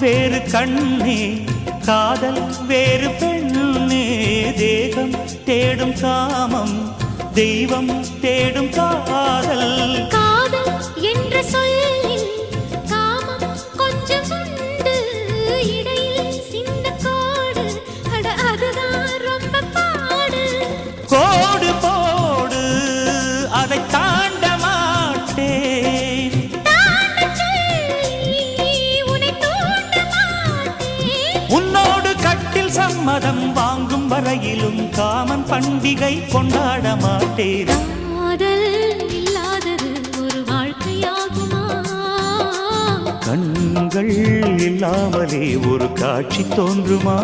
வேறு கண்ணே, காதல் வேறு பெண்ணே. தேகம் தேடும் காமம், தெய்வம் தேடும் காதல். காதல் என்ற சொல்லில் காமம் கொஞ்சம் உண்டு. இடையில் சின்ன கோடு, அட அதுதான் ரொம்ப பாடு. கோடு போடு, அதை தாண்ட மாட்டேன். தாண்டச் சொல்லி உன்னை தூண்ட மாட்டேன். உன்னோடு கட்டில் சம்மதம் வாங்கும் வரையிலும் காமன் பண்டிகை கொண்டாட மாட்டேன். காதல் இல்லாதது ஒரு வாழ்க்கையாகுமா? கண்கள் இல்லாமலே ஒரு காட்சி தோன்றுமா?